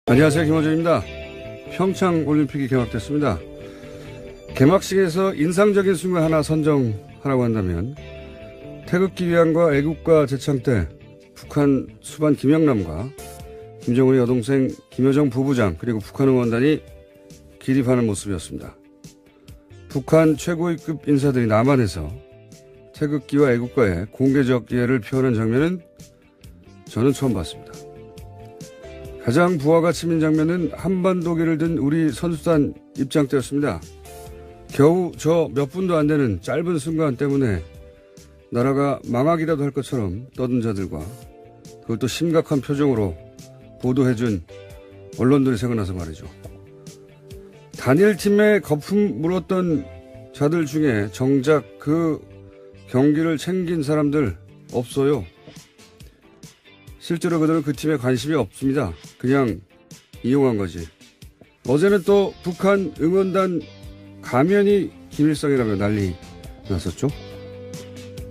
안녕하세요. 김호준입니다. 평창 올림픽이 개막됐습니다. 개막식에서 인상적인 순간 하나 선정하라고 한다면 태극기 위안과 애국가 제창 때 북한 수반 김영남과 김정은의 여동생 김여정 부부장 그리고 북한 응원단이 기립하는 모습이었습니다. 북한 최고위급 인사들이 남한에서 태극기와 애국가의 공개적 이해를 표하는 장면은 저는 처음 봤습니다. 가장 부하가 치민 장면은 한반도기를 든 우리 선수단 입장 때였습니다. 겨우 저 몇 분도 안 되는 짧은 순간 때문에 나라가 망하기라도 할 것처럼 떠든 자들과 그걸 또 심각한 표정으로 보도해준 언론들이 생각나서 말이죠. 단일팀에 거품 물었던 자들 중에 정작 그 경기를 챙긴 사람들 없어요. 실제로 그들은 그 팀에 관심이 없습니다. 그냥 이용한 거지. 어제는 또 북한 응원단 가면이 김일성이라며 난리 났었죠.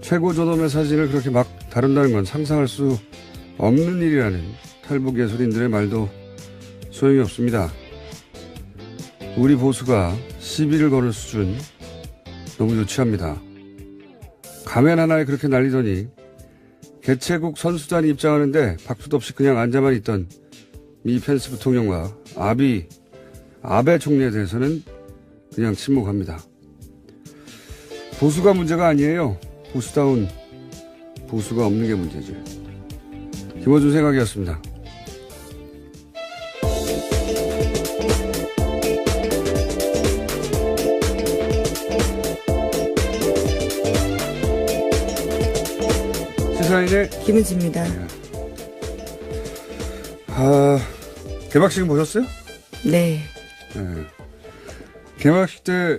최고 존엄의 사진을 그렇게 막 다룬다는 건 상상할 수 없는 일이라는 탈북 예술인들의 말도 소용이 없습니다. 우리 보수가 시비를 거는 수준 너무 유치합니다. 가면 하나에 그렇게 날리더니 개최국 선수단이 입장하는데 박수도 없이 그냥 앉아만 있던 미 펜스 부통령과 아베 총리에 대해서는 그냥 침묵합니다. 보수가 문제가 아니에요. 보수다운 보수가 없는 게 문제지. 김어준 생각이었습니다. 시사인의 김은지입니다. 개막식은 보셨어요? 네. 네. 개막식 때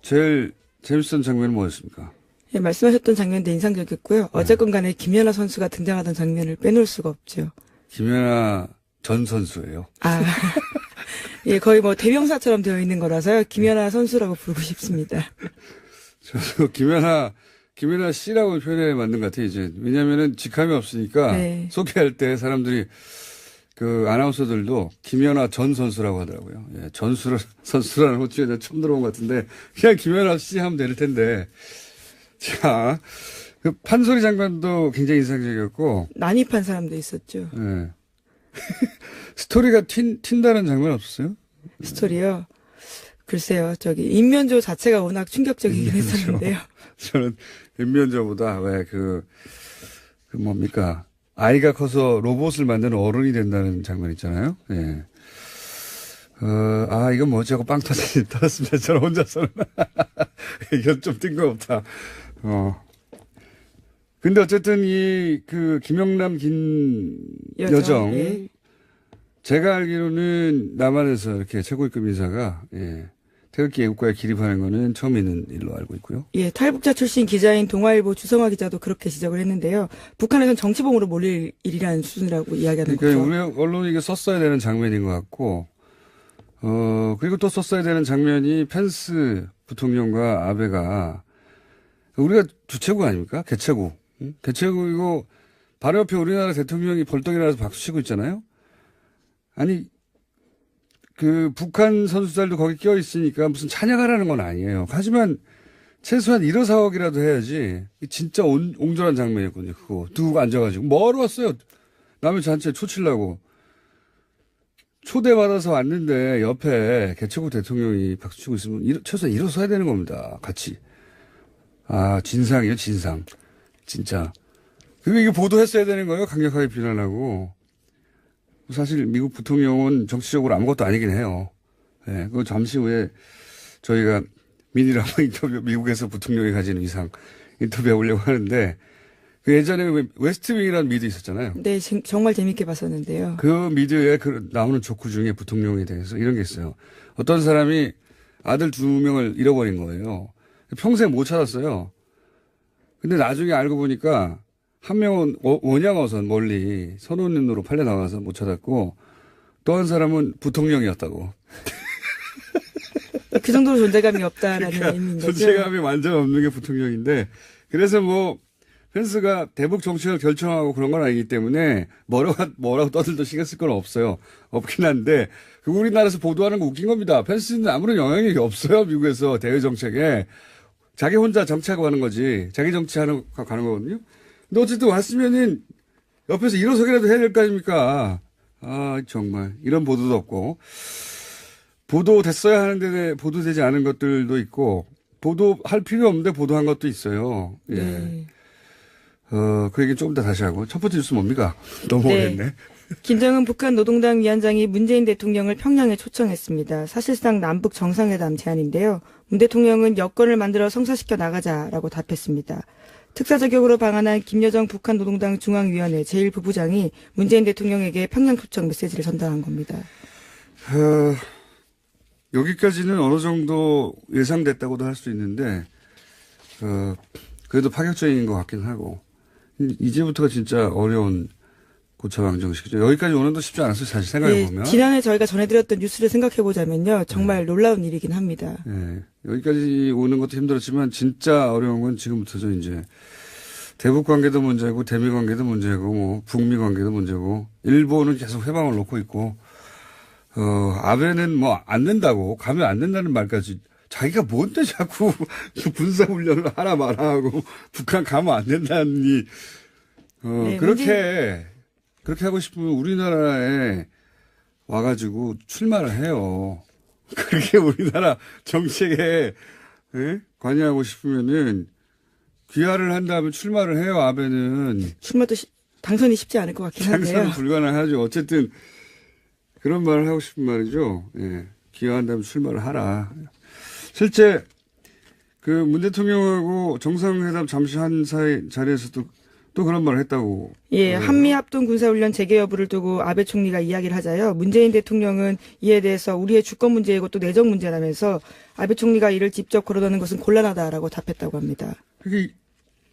제일 재밌었던 장면은 뭐였습니까? 예, 말씀하셨던 장면도 인상적이었고요. 어쨌건 간에 김연아 선수가 등장하던 장면을 빼놓을 수가 없죠. 김연아 전 선수예요. 예, 거의 뭐 대명사처럼 되어 있는 거라서요. 김연아 선수라고 부르고 싶습니다. 저도 김연아 씨라고 표현해 맞는 것 같아요, 이제. 왜냐면은 직함이 없으니까 네. 소개할 때 사람들이 그 아나운서들도 김연아 전 선수라고 하더라고요. 예, 선수라는 호칭에 처음 들어본 것 같은데 그냥 김연아 씨 하면 될 텐데. 자, 그 판소리 장면도 굉장히 인상적이었고. 난입한 사람도 있었죠. 예. 스토리가 튄다는 장면 없었어요? 스토리요. 글쎄요, 인면조 자체가 워낙 충격적이긴 인면조. 했었는데요. 저는 인면조보다 뭡니까. 아이가 커서 로봇을 만드는 어른이 된다는 장면 있잖아요. 예. 이건 뭐지 하고 빵 터졌습니다. 저는 혼자서는. 이건 좀 뜬금없다. 근데 어쨌든 김영남 김여정. 예. 제가 알기로는 남한에서 이렇게 최고위급 인사가, 태극기 애국가에 기립하는 거는 처음 있는 일로 알고 있고요. 예, 탈북자 출신 기자인 동아일보 주성화 기자도 그렇게 지적을 했는데요. 북한에서는 정치범으로 몰릴 일이라는 수준이라고 이야기하는 그러니까 거죠. 우리 언론이 이게 썼어야 되는 장면인 것 같고, 그리고 또 썼어야 되는 장면이 펜스 부통령과 아베가 우리가 주최국 아닙니까? 개최국. 응? 개최국이고 바로 옆에 우리나라 대통령이 벌떡 일어나서 박수 치고 있잖아요. 아니, 북한 선수들도 거기 껴 있으니까 무슨 찬양하라는 건 아니에요. 하지만 최소한 일어서기라도 해야지. 진짜 옹졸한 장면이었거든요. 그거 두고 앉아가지고 뭐하러 왔어요? 남의 잔치에 초치려고. 초대받아서 왔는데 옆에 개최국 대통령이 박수치고 있으면 최소한 일어서야 되는 겁니다. 같이. 진상이에요, 진상. 진짜. 그리고 이게 보도했어야 되는 거예요. 강력하게 비난하고. 사실 미국 부통령은 정치적으로 아무것도 아니긴 해요. 네, 그거 잠시 후에 저희가 민이랑 인터뷰, 미국에서 부통령이 가진 위상 인터뷰해 보려고 하는데, 그 예전에 웨스트윙이라는 미드 있었잖아요. 네, 정말 재밌게 봤었는데요. 그 미드에 나오는 조크 중에 부통령에 대해서 이런 게 있어요. 어떤 사람이 아들 2명을 잃어버린 거예요. 평생 못 찾았어요. 근데 나중에 알고 보니까 한 명은 원양어선 멀리 선원으로 팔려 나가서 못 찾았고 또 한 사람은 부통령이었다고. 그 정도로 존재감이 없다라는 그러니까 의미인 거죠. 존재감이 완전 없는 게 부통령인데 그래서 펜스가 대북 정책을 결정하고 그런 건 아니기 때문에 뭐라고 떠들도 신경 쓸 건 없어요. 없긴 한데 그 우리나라에서 보도하는 거 웃긴 겁니다. 펜스는 아무런 영향력이 없어요. 미국에서 대외 정책에. 자기 혼자 정치하고 가는 거지. 자기 정치하는 가는 거거든요. 근데 어쨌든 왔으면은 옆에서 일어서기라도 해야 될 거 아닙니까? 아 정말 이런 보도도 없고 보도됐어야 하는데 보도되지 않은 것들도 있고 보도할 필요 없는데 보도한 것도 있어요. 예. 네. 그 얘기 조금 더 다시 하고. 첫 번째 뉴스 뭡니까? 너무 오래했네. 김정은 북한 노동당 위원장이 문재인 대통령을 평양에 초청했습니다. 사실상 남북 정상회담 제안인데요. 문 대통령은 여건을 만들어 성사시켜 나가자라고 답했습니다. 특사 자격으로 방한한 김여정 북한 노동당 중앙위원회 제1부부장이 문재인 대통령에게 평양 초청 메시지를 전달한 겁니다. 여기까지는 어느 정도 예상됐다고도 할 수 있는데, 그래도 파격적인 것 같긴 하고, 이제부터가 진짜 어려운 고차방정식이죠. 여기까지 오는 도 쉽지 않았어요, 사실 생각해보면. 네, 지난해 저희가 전해드렸던 뉴스를 생각해보자면요. 정말 놀라운 일이긴 합니다. 네, 여기까지 오는 것도 힘들었지만, 진짜 어려운 건 지금부터죠, 이제. 대북 관계도 문제고, 대미 관계도 문제고, 뭐, 북미 관계도 문제고, 일본은 계속 회방을 놓고 있고, 아베는 뭐, 안 된다고, 가면 안 된다는 말까지, 자기가 뭔데 자꾸 군사훈련을 하라 마라 하고, 북한 가면 안 된다니, 네, 그렇게 하고 싶으면 우리나라에 와가지고 출마를 해요. 그렇게 우리나라 정책에, 예? 관여하고 싶으면은, 귀화를 한다면 출마를 해요, 아베는. 출마도 당선이 쉽지 않을 것 같긴 한데요. 당선은 불가능하죠. 어쨌든 그런 말을 하고 싶은 말이죠. 예. 귀화한다면 출마를 하라. 실제 그 문 대통령하고 정상회담 잠시 한 사이 자리에서도 또 그런 말을 했다고. 예, 한미 합동 군사훈련 재개 여부를 두고 아베 총리가 이야기를 하자요. 문재인 대통령은 이에 대해서 우리의 주권 문제이고 또 내정 문제라면서 아베 총리가 이를 직접 거론하는 것은 곤란하다라고 답했다고 합니다. 그게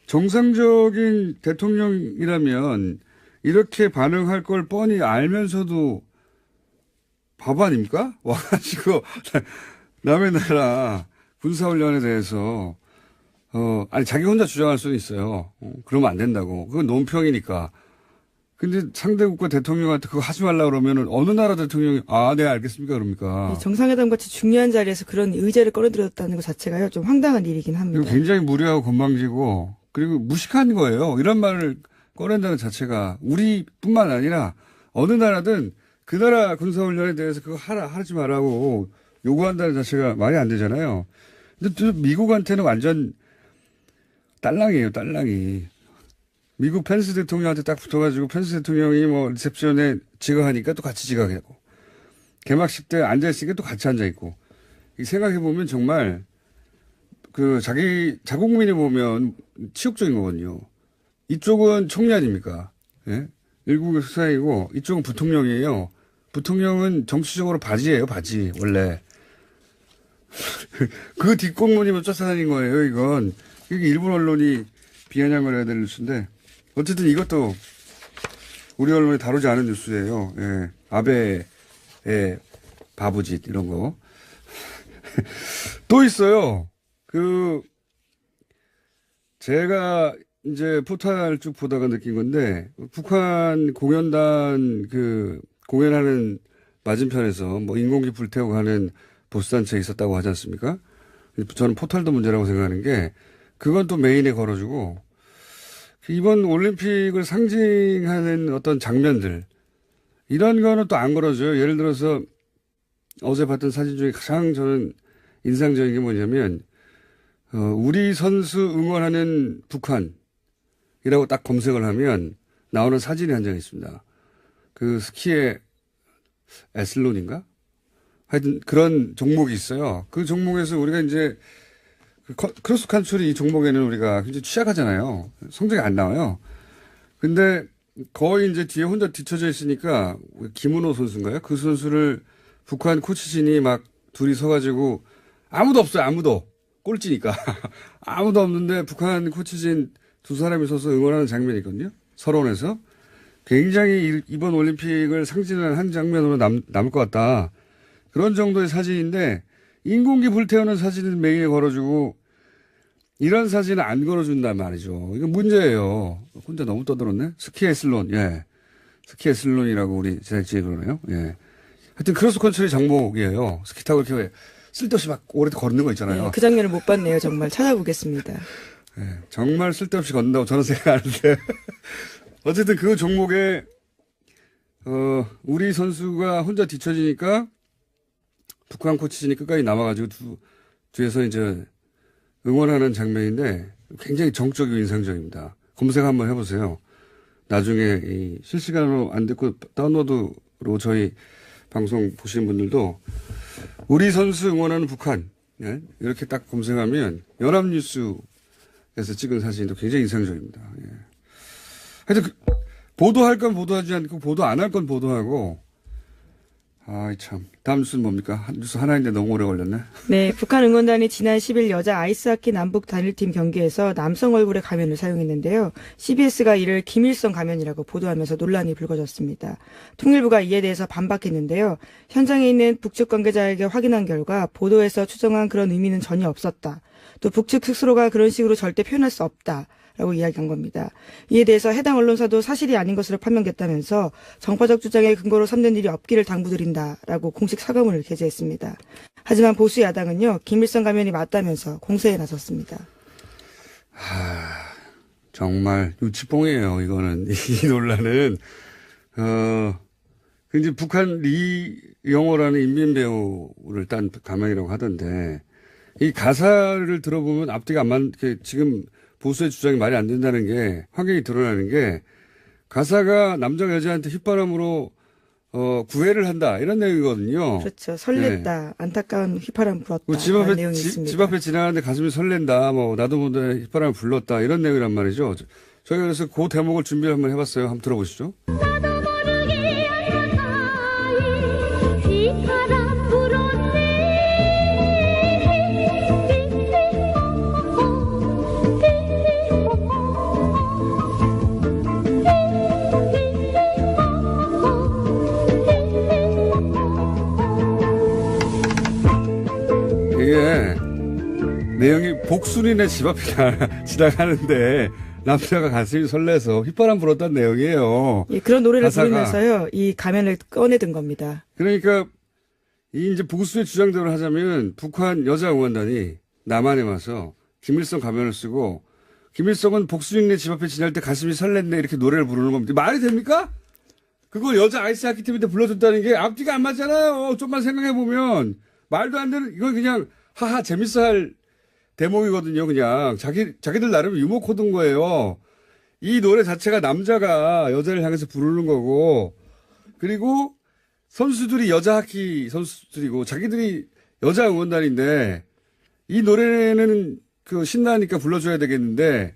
정상적인 대통령이라면 이렇게 반응할 걸 뻔히 알면서도 바보 아닙니까? 와가지고 남의 나라 군사훈련에 대해서 아니 자기 혼자 주장할 수는 있어요. 그러면 안 된다고. 그건 논평이니까. 근데 상대국가 대통령한테 그거 하지 말라 그러면은 어느 나라 대통령이 네 알겠습니까 그럽니까? 정상회담 같이 중요한 자리에서 그런 의제를 꺼내들었다는 것 자체가요 좀 황당한 일이긴 합니다. 굉장히 무례하고 건방지고 그리고 무식한 거예요. 이런 말을 꺼낸다는 자체가 우리뿐만 아니라 어느 나라든 그 나라 군사훈련에 대해서 그거 하지 말라고 요구한다는 자체가 말이 안 되잖아요. 근데 또 미국한테는 완전 딸랑이에요, 딸랑이. 미국 펜스 대통령한테 딱 붙어가지고 펜스 대통령이 뭐 리셉션에 지각하니까 또 같이 지각하고 개막식 때 앉아있으니까 또 같이 앉아있고 이 생각해보면 정말 그 자국민이 보면 치욕적인 거거든요. 이쪽은 총리 아닙니까? 예? 일국의 수사이고 이쪽은 부통령이에요. 부통령은 정치적으로 바지예요, 바지 원래. 그 뒷공무니만 쫓아다닌 거예요, 이건. 이게 일본 언론이 비아냥을 해야 될 뉴스인데 어쨌든 이것도 우리 언론이 다루지 않은 뉴스예요. 예. 아베의 바보짓 이런 거. 또 있어요. 제가 이제 포탈 쭉 보다가 느낀 건데 북한 공연단 공연하는 맞은편에서 뭐 인공기 불태우고 하는 보수단체 있었다고 하지 않습니까? 저는 포탈도 문제라고 생각하는 게 그건 또 메인에 걸어주고 이번 올림픽을 상징하는 어떤 장면들 이런 거는 또 안 걸어줘요. 예를 들어서 어제 봤던 사진 중에 가장 저는 인상적인 게 뭐냐면 우리 선수 응원하는 북한이라고 딱 검색을 하면 나오는 사진이 한 장 있습니다. 그 스키의 에슬론인가? 하여튼 그런 종목이 있어요. 그 종목에서 우리가 이제 크로스 칸트리 이 종목에는 우리가 굉장히 취약하잖아요. 성적이 안 나와요. 근데 거의 이제 뒤에 혼자 뒤쳐져 있으니까 김은호 선수인가요? 그 선수를 북한 코치진이 막 둘이 서가지고 아무도 없어요. 아무도. 꼴찌니까. 아무도 없는데 북한 코치진 두 사람이 서서 응원하는 장면이 있거든요. 서론에서. 굉장히 이번 올림픽을 상징하는 한 장면으로 남을 것 같다. 그런 정도의 사진인데 인공기 불태우는 사진을 메인에 걸어주고 이런 사진을 안 걸어준단 말이죠. 이거 문제예요. 혼자 너무 떠들었네. 스키애슬론, 예. 스키애슬론이라고 우리 제작진이 그러네요. 예. 하여튼 크로스 컨트리 종목이에요. 스키 타고 이렇게 쓸데없이 막 오래 걷는 거 있잖아요. 네, 그 장면을 못 봤네요. 정말 찾아보겠습니다. 예, 정말 쓸데없이 걷는다고 저는 생각하는데. 어쨌든 그 종목에, 우리 선수가 혼자 뒤처지니까 북한 코치진이 끝까지 남아가지고 뒤에서 이제 응원하는 장면인데 굉장히 정적이고 인상적입니다. 검색 한번 해보세요. 나중에 이 실시간으로 안 듣고 다운로드로 저희 방송 보시는 분들도 우리 선수 응원하는 북한, 예? 이렇게 딱 검색하면 연합뉴스에서 찍은 사진도 굉장히 인상적입니다. 예. 하여튼 보도할 건 보도하지 않고 보도 안 할 건 보도하고, 아이 참. 다음 뉴스는 뭡니까? 뉴스 하나인데 너무 오래 걸렸네. 네, 북한 응원단이 지난 10일 여자 아이스하키 남북 단일팀 경기에서 남성 얼굴의 가면을 사용했는데요. CBS가 이를 김일성 가면이라고 보도하면서 논란이 불거졌습니다. 통일부가 이에 대해서 반박했는데요. 현장에 있는 북측 관계자에게 확인한 결과 보도에서 추정한 그런 의미는 전혀 없었다. 또 북측 스스로가 그런 식으로 절대 표현할 수 없다. 라고 이야기한 겁니다. 이에 대해서 해당 언론사도 사실이 아닌 것으로 판명됐다면서 정파적 주장의 근거로 삼는 일이 없기를 당부드린다라고 공식 사과문을 게재했습니다. 하지만 보수 야당은요, 김일성 가면이 맞다면서 공세에 나섰습니다. 정말 유치뽕이에요, 이거는. 이 논란은. 이제 북한 리영호라는 인민 배우를 딴 가면이라고 하던데, 이 가사를 들어보면 앞뒤가 안 맞게 지금 보수의 주장이 말이 안 된다는 게 확연히 드러나는 게 가사가 남자가 여자한테 휘파람으로 구애를 한다 이런 내용이거든요. 그렇죠. 설렜다. 네. 안타까운 휘파람 불었다. 집 앞에 지나가는데 가슴이 설렌다. 뭐 나도 모르게 휘파람 불렀다. 이런 내용이란 말이죠. 저희가 그래서 그 대목을 준비를 한번 해봤어요. 한번 들어보시죠. 이게 내용이 복순이네 집 앞에 지나가는데 남자가 가슴이 설레서 휘파람 불었다는 내용이에요. 예, 그런 노래를 가사가. 부르면서요, 이 가면을 꺼내든 겁니다. 그러니까 이 이제 보수의 주장대로 하자면 북한 여자 응원단이 남한에 와서 김일성 가면을 쓰고 김일성은 복순이네 집 앞에 지날 때 가슴이 설렜네 이렇게 노래를 부르는 겁니다. 말이 됩니까? 그걸 여자 아이스하키 팀한테 불러줬다는 게 앞뒤가 안 맞잖아요. 좀만 생각해보면. 말도 안 되는, 이건 그냥, 하하, 재밌어 할 대목이거든요, 그냥. 자기들 나름 유머 코드인 거예요. 이 노래 자체가 남자가 여자를 향해서 부르는 거고, 그리고 선수들이 여자 하키 선수들이고, 자기들이 여자 응원단인데, 이 노래는 신나니까 불러줘야 되겠는데,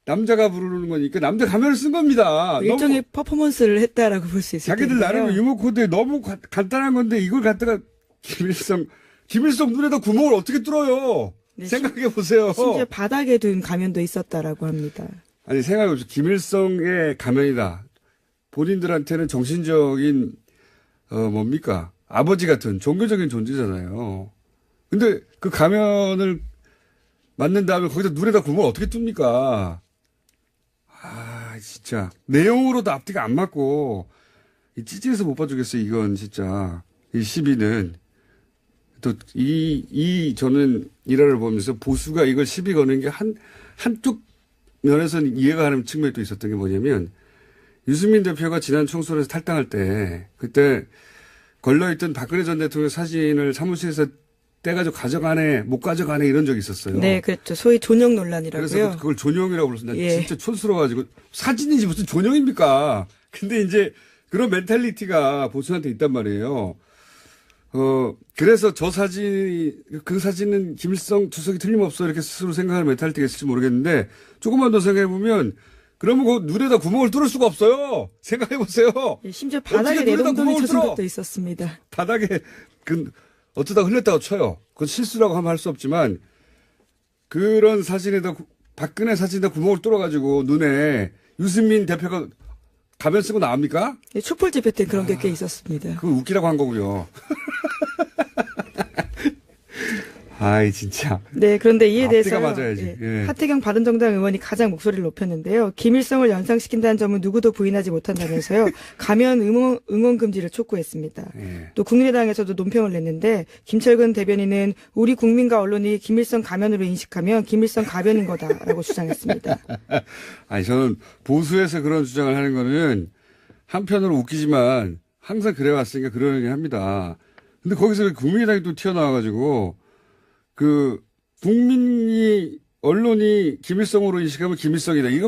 남자가 부르는 거니까 남자 가면을 쓴 겁니다. 일종의 퍼포먼스를 했다라고 볼 수 있을 텐데요. 자기들 나름 유머 코드에 너무 간단한 건데, 이걸 갖다가 김일성 눈에다 구멍을 어떻게 뚫어요? 네, 생각해 보세요. 심지어 바닥에 둔 가면도 있었다라고 합니다. 아니 생각해 보세요. 김일성의 가면이다. 본인들한테는 정신적인 뭡니까? 아버지 같은 종교적인 존재잖아요. 근데 그 가면을 맞는 다음에 거기다 눈에다 구멍을 어떻게 뚫습니까? 아 진짜 내용으로도 앞뒤가 안 맞고 찌질해서 못 봐주겠어요. 이건 진짜 이 시비는. 또, 저는 일화를 보면서 보수가 이걸 시비 거는 게 한쪽 면에서는 이해가 가는 측면이 또 있었던 게 뭐냐면, 유승민 대표가 지난 총선에서 탈당할 때, 그때 걸려있던 박근혜 전 대통령 사진을 사무실에서 떼가지고 가져가네, 못 가져가네 이런 적이 있었어요. 네, 그렇죠. 소위 존용 논란이라고요. 그래서 그걸 존용이라고 불렀어요. 난 진짜 촌스러워가지고, 사진이지 무슨 존용입니까? 근데 이제 그런 멘탈리티가 보수한테 있단 말이에요. 그래서 그 사진은 김일성 주석이 틀림없어 이렇게 스스로 생각하는 멘탈리티가 있을지 모르겠는데 조금만 더 생각해보면 그러면 그 눈에다 구멍을 뚫을 수가 없어요. 생각해보세요. 예, 심지어 바닥에 내동댕이 쳐진 적도 있었습니다. 바닥에 어쩌다 흘렸다고 쳐요. 그건 실수라고 하면 할 수 없지만 그런 사진에다 박근혜 사진에다 구멍을 뚫어가지고 눈에 유승민 대표가 가면 쓰고 나옵니까? 네, 촛불 집회 때 그런 게 꽤 있었습니다. 그거 웃기라고 한 거고요. 아이, 진짜. 네, 그런데 이에 대해서 앞뒤가 맞아야지. 예. 하태경 바른정당 의원이 가장 목소리를 높였는데요. 김일성을 연상시킨다는 점은 누구도 부인하지 못한다면서요. 가면 응원 금지를 촉구했습니다. 예. 또 국민의당에서도 논평을 냈는데 김철근 대변인은 우리 국민과 언론이 김일성 가면으로 인식하면 김일성 가변인 거다라고 주장했습니다. 아니, 저는 보수에서 그런 주장을 하는 거는 한편으로 웃기지만 항상 그래왔으니까 그런 얘기 합니다. 근데 거기서 국민의당이 또 튀어나와가지고 국민이, 언론이 김일성으로 인식하면 김일성이다. 이게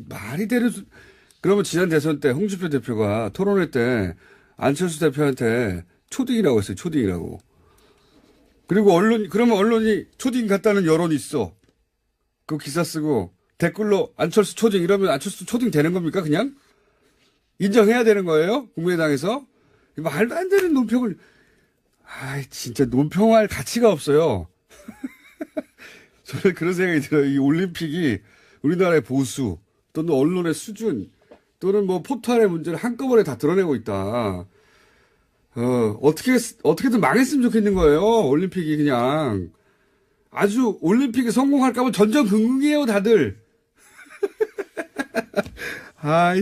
말이 되는, 그러면 지난 대선 때 홍준표 대표가 토론회 때 안철수 대표한테 초딩이라고 했어요. 초딩이라고. 그리고 그러면 언론이 초딩 같다는 여론이 있어. 그 기사 쓰고 댓글로 안철수 초딩 이러면 안철수 초딩 되는 겁니까? 그냥? 인정해야 되는 거예요? 국민의당에서? 말도 안 되는 논평을, 진짜 논평할 가치가 없어요. 저는 그런 생각이 들어요. 이 올림픽이 우리나라의 보수 또는 언론의 수준 또는 뭐 포탈의 문제를 한꺼번에 다 드러내고 있다. 어떻게든 망했으면 좋겠는 거예요. 올림픽이 그냥. 아주 올림픽이 성공할까봐 전전긍긍이에요, 다들.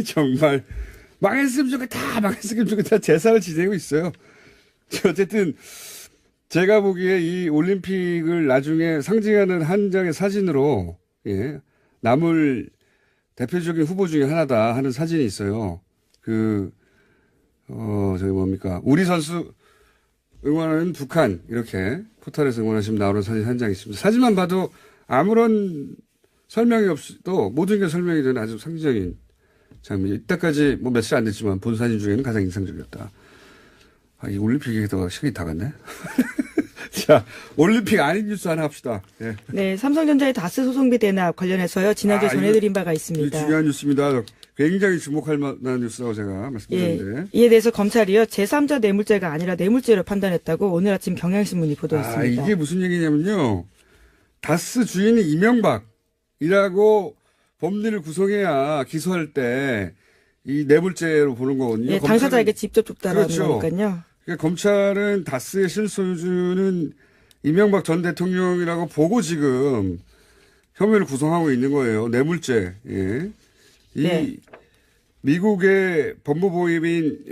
정말. 망했으면 좋겠다, 망했으면 좋겠다. 제사를 지내고 있어요. 어쨌든, 제가 보기에 이 올림픽을 나중에 상징하는 한 장의 사진으로, 예, 남을 대표적인 후보 중에 하나다 하는 사진이 있어요. 우리 선수 응원하는 북한, 이렇게 포털에서 응원하시면 나오는 사진 한 장 있습니다. 사진만 봐도 아무런 설명이 없이도 모든 게 설명이 되는 아주 상징적인 장면. 이때까지 뭐 며칠 안 됐지만 본 사진 중에는 가장 인상적이었다. 이 올림픽에 더 시간이 다 갔네. 자, 올림픽 아닌 뉴스 하나 합시다. 네. 네, 삼성전자의 다스 소송비 대납 관련해서요. 지난주에 전해드린 바가 있습니다. 중요한 뉴스입니다. 굉장히 주목할 만한 뉴스라고 제가 말씀드렸는데. 이에 대해서 검찰이요. 제3자 뇌물죄가 아니라 뇌물죄로 판단했다고 오늘 아침 경향신문이 보도했습니다. 이게 무슨 얘기냐면요. 다스 주인이 이명박이라고 법리를 구성해야 기소할 때 이 뇌물죄로 보는 거거든요. 네, 당사자에게 직접 줬다라는 그렇죠. 거니까요. 그러니까 검찰은 다스의 실소유주는 이명박 전 대통령이라고 보고 지금 혐의를 구성하고 있는 거예요. 뇌물죄. 예. 네. 미국의 법무보임인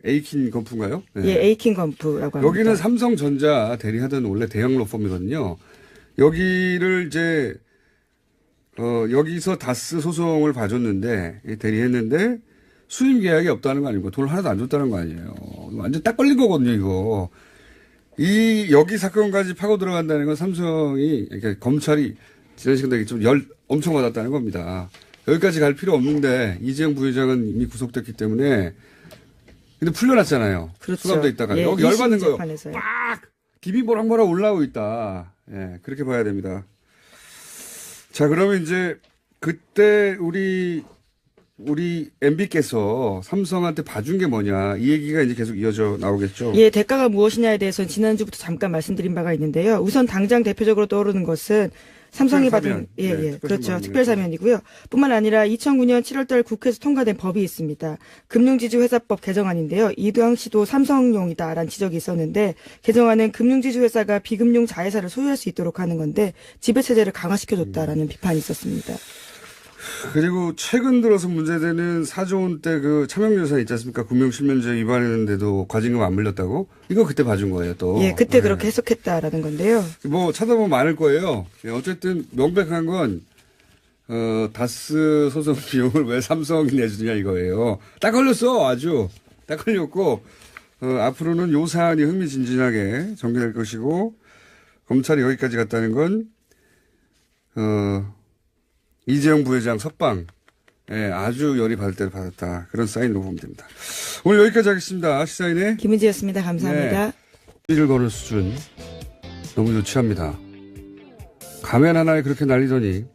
에이킨 건프인가요? 네. 예, 에이킨 건프라고 합니다. 여기는 삼성전자 대리하던 원래 대형 로펌이거든요. 여기를 이제 여기서 다스 소송을 봐줬는데 대리했는데 수임 계약이 없다는 거 아니고 돈을 하나도 안 줬다는 거 아니에요. 완전 딱 걸린 거거든요, 이거. 여기 사건까지 파고 들어간다는 건 삼성이, 그러니까 검찰이 지난 시간에 좀 엄청 받았다는 겁니다. 여기까지 갈 필요 없는데 이재용 부회장은 이미 구속됐기 때문에 근데 풀려났잖아요. 그렇죠. 수감돼 있다가. 예, 여기 열받는 거예요. 재판에서요. 막 김이 모락모락 올라오고 있다. 예, 그렇게 봐야 됩니다. 자, 그러면 이제 그때 우리 MB께서 삼성한테 봐준 게 뭐냐 이 얘기가 이제 계속 이어져 나오겠죠. 예, 대가가 무엇이냐에 대해서는 지난주부터 잠깐 말씀드린 바가 있는데요. 우선 당장 대표적으로 떠오르는 것은 삼성이 받은 그렇죠. 특별 사면이고요. 뿐만 아니라 2009년 7월달 국회에서 통과된 법이 있습니다. 금융지주회사법 개정안인데요. 이 당시도 삼성용이다라는 지적이 있었는데 개정안은 금융지주회사가 비금융 자회사를 소유할 수 있도록 하는 건데 지배체제를 강화시켜줬다라는 비판이 있었습니다. 그리고 최근 들어서 문제되는 4조 원대 그 차명 예산 있지 않습니까? 금융실명제 위반했는데도 과징금 안 물렸다고? 이거 그때 봐준 거예요, 또. 예, 그때 그렇게 해석했다라는 건데요. 뭐 찾아보면 많을 거예요. 어쨌든 명백한 건 다스 소송 비용을 왜 삼성이 내주느냐 이거예요. 딱 걸렸어, 아주. 딱 걸렸고 앞으로는 요 사안이 흥미진진하게 전개될 것이고 검찰이 여기까지 갔다는 건 이재용 부회장 석방, 아주 열이 받을 때를 받았다. 그런 사인으로 보면 됩니다. 오늘 여기까지 하겠습니다. 시사인의 김은지였습니다. 감사합니다. 를 거는 수준 너무 유치합니다. 가면 하나에 그렇게 날리더니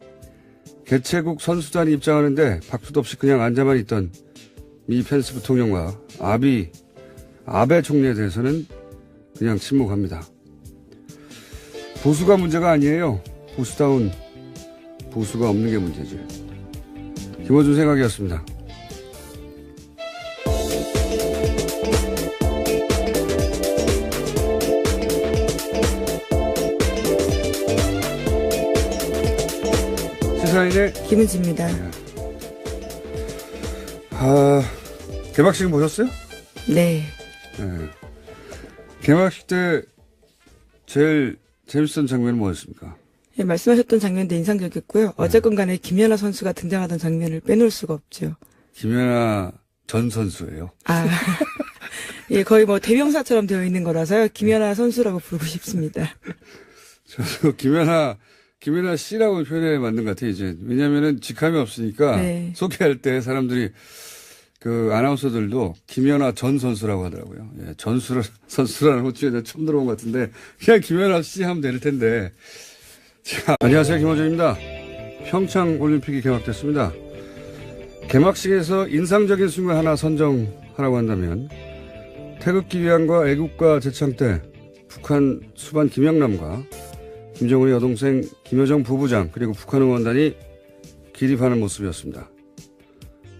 개최국 선수단이 입장하는데 박수도 없이 그냥 앉아만 있던 미 펜스 부통령과 아베 총리에 대해서는 그냥 침묵합니다. 보수가 문제가 아니에요. 보수다운 보수가 없는 게 문제지. 김어준 생각이었습니다. 시사인의 김은지입니다. 개막식 보셨어요? 네. 네. 개막식 때 제일 재밌었던 장면은 뭐였습니까? 예, 말씀하셨던 장면도 인상적이었고요. 어쨌건 간에 김연아 선수가 등장하던 장면을 빼놓을 수가 없죠. 김연아 전 선수예요. 예, 거의 뭐 대명사처럼 되어 있는 거라서요. 김연아 선수라고 부르고 싶습니다. 저도 김연아 씨라고 표현해 맞는 것 같아요, 이제. 왜냐면은 직함이 없으니까 네. 소개할 때 사람들이 그 아나운서들도 김연아 전 선수라고 하더라고요. 예, 선수라는 호칭에 처음 들어본 것 같은데 그냥 김연아 씨 하면 될 텐데. 자, 안녕하세요, 김호준입니다. 평창 올림픽이 개막됐습니다. 개막식에서 인상적인 순간 하나 선정하라고 한다면 태극기 위안과 애국가 제창 때 북한 수반 김영남과 김정은의 여동생 김여정 부부장 그리고 북한 응원단이 기립하는 모습이었습니다.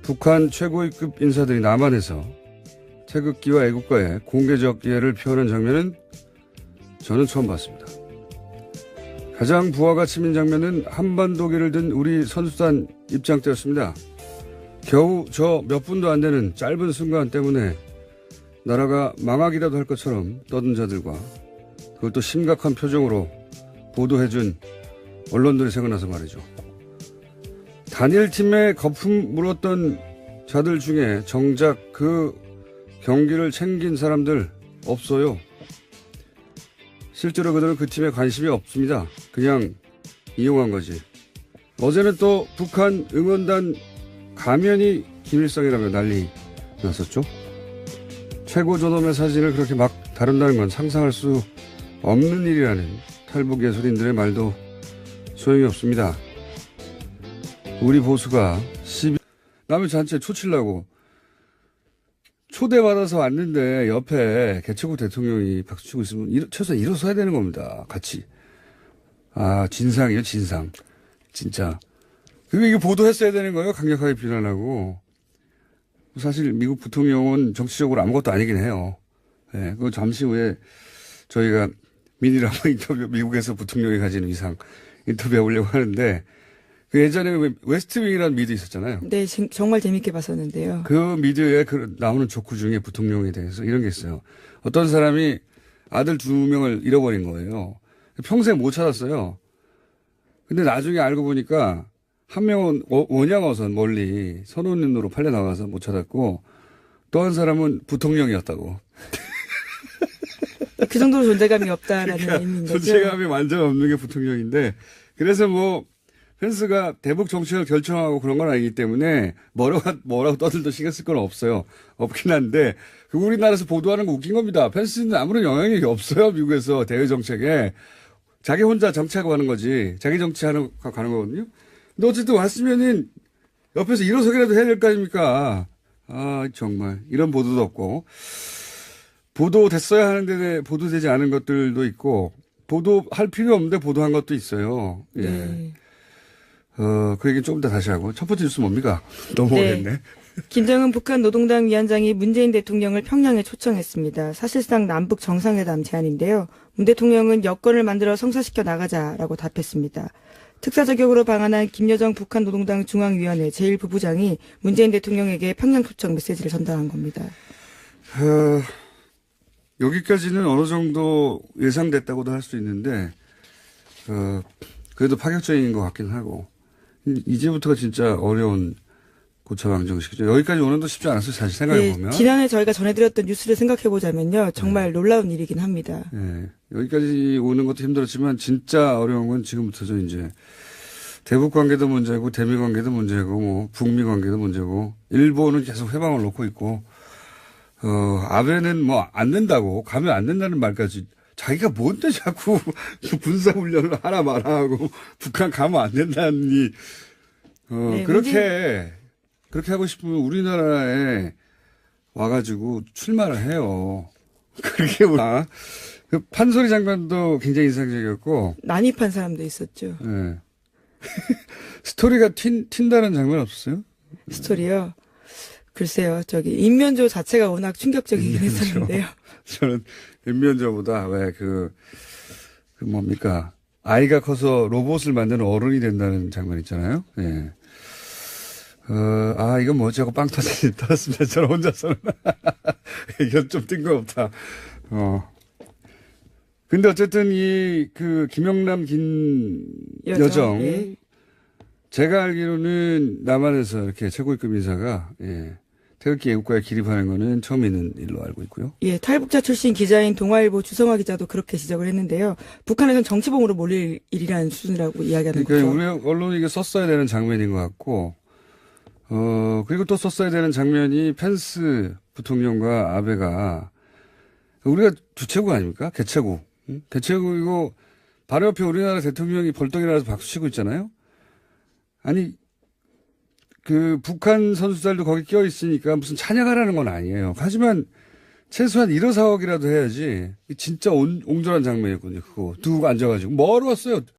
북한 최고위급 인사들이 남한에서 태극기와 애국가에 공개적 이해를 표하는 장면은 저는 처음 봤습니다. 가장 부하가 치민 장면은 한반도기를 든 우리 선수단 입장 때였습니다. 겨우 저 몇 분도 안 되는 짧은 순간 때문에 나라가 망하기라도 할 것처럼 떠든 자들과 그걸 또 심각한 표정으로 보도해준 언론들이 생각나서 말이죠. 단일팀에 거품 물었던 자들 중에 정작 그 경기를 챙긴 사람들 없어요. 실제로 그들은 그 팀에 관심이 없습니다. 그냥 이용한 거지. 어제는 또 북한 응원단 가면이 김일성이라며 난리 났었죠. 최고 존엄의 사진을 그렇게 막 다룬다는 건 상상할 수 없는 일이라는 탈북 예술인들의 말도 소용이 없습니다. 우리 보수가 남의 잔치에 초치려고 초대받아서 왔는데 옆에 개최국 대통령이 박수치고 있으면 최소한 일어서야 되는 겁니다. 같이. 진상이에요, 진상. 진짜. 그리고 이게 보도했어야 되는 거예요. 강력하게 비난하고. 사실 미국 부통령은 정치적으로 아무것도 아니긴 해요. 네, 그거 잠시 후에 저희가 민이라고 인터뷰, 미국에서 부통령이 가진 위상 인터뷰해 보려고 하는데, 그 예전에 웨스트윙이라는 미드 있었잖아요. 네, 정말 재밌게 봤었는데요. 그 미드에 나오는 조크 중에 부통령에 대해서 이런 게 있어요. 어떤 사람이 아들 2명을 잃어버린 거예요. 평생 못 찾았어요. 근데 나중에 알고 보니까 한 명은 원양어선 멀리 선원으로 팔려 나가서 못 찾았고 또 한 사람은 부통령이었다고. 그 정도로 존재감이 없다라는 그러니까 의미인 거죠. 존재감이 완전 없는 게 부통령인데 그래서 뭐 펜스가 대북 정책을 결정하고 그런 건 아니기 때문에 뭐라고 떠들도 신경 쓸 건 없어요. 없긴 한데 그 우리나라에서 보도하는 거 웃긴 겁니다. 펜스는 아무런 영향력이 없어요. 미국에서 대외 정책에. 자기 혼자 정치하고 가는 거지. 자기 정치하는 가는 거거든요. 근데 어쨌든 왔으면은 옆에서 일어서기라도 해야 될 거 아닙니까? 정말 이런 보도도 없고 보도됐어야 하는데 보도되지 않은 것들도 있고 보도할 필요 없는데 보도한 것도 있어요. 예. 네. 그 얘기 조금 더 다시 하고. 첫 번째 뉴스 뭡니까? 너무 오래했네. 김정은 북한 노동당 위원장이 문재인 대통령을 평양에 초청했습니다. 사실상 남북 정상회담 제안인데요. 문 대통령은 여건을 만들어 성사시켜 나가자라고 답했습니다. 특사저격으로 방한한 김여정 북한 노동당 중앙위원회 제1부부장이 문재인 대통령에게 평양 초청 메시지를 전달한 겁니다. 여기까지는 어느 정도 예상됐다고도 할 수 있는데, 그래도 파격적인 것 같긴 하고, 이제부터가 진짜 어려운 고쳐방정식이죠. 여기까지 오는 도 쉽지 않았어요. 사실 생각해보면. 네, 지난해 저희가 전해드렸던 뉴스를 생각해보자면요. 정말 놀라운 일이긴 합니다. 네, 여기까지 오는 것도 힘들었지만 진짜 어려운 건 지금부터죠. 이제 대북 관계도 문제고 대미 관계도 문제고 뭐 북미 관계도 문제고 일본은 계속 회방을 놓고 있고 아베는 뭐 안 된다고 가면 안 된다는 말까지 자기가 뭔데 자꾸 군사훈련을 하라 마라 하고 북한 가면 안 된다니 네, 그렇게 하고 싶으면 우리나라에 와가지고 출마를 해요. 그렇게 그 판소리 장관도 굉장히 인상적이었고 난입한 사람도 있었죠. 네. 스토리가 튄다는 장면 없었어요? 스토리요? 글쎄요. 인면조 자체가 워낙 충격적이긴 했었는데요. 저는 인면조보다 왜 뭡니까? 아이가 커서 로봇을 만드는 어른이 된다는 장면 있잖아요. 예. 이건 뭐지 하고 빵 터졌습니다. 저는 혼자서는. 이건 좀 뜬금없다. 근데 어쨌든 김영남 긴 여정. 예. 제가 알기로는 남한에서 이렇게 최고위급 인사가, 태극기 애국가에 기립하는 거는 처음 있는 일로 알고 있고요. 예, 탈북자 출신 기자인 동아일보 주성화 기자도 그렇게 지적을 했는데요. 북한에선 정치범으로 몰릴 일이라는 수준이라고 이야기하는 그러니까 거죠. 우리 언론이 이게 썼어야 되는 장면인 것 같고, 그리고 또 썼어야 되는 장면이 펜스 부통령과 아베가 우리가 주체국 아닙니까? 개체국. 응? 개체국이고 바로 옆에 우리나라 대통령이 벌떡 일어나서 박수 치고 있잖아요. 아니 북한 선수들도 거기 껴 있으니까 무슨 찬양하라는 건 아니에요. 하지만 최소한 일어서기라도 해야지. 진짜 옹졸한 장면이었거든요. 그거 두고 앉아가지고 뭐하러 왔어요?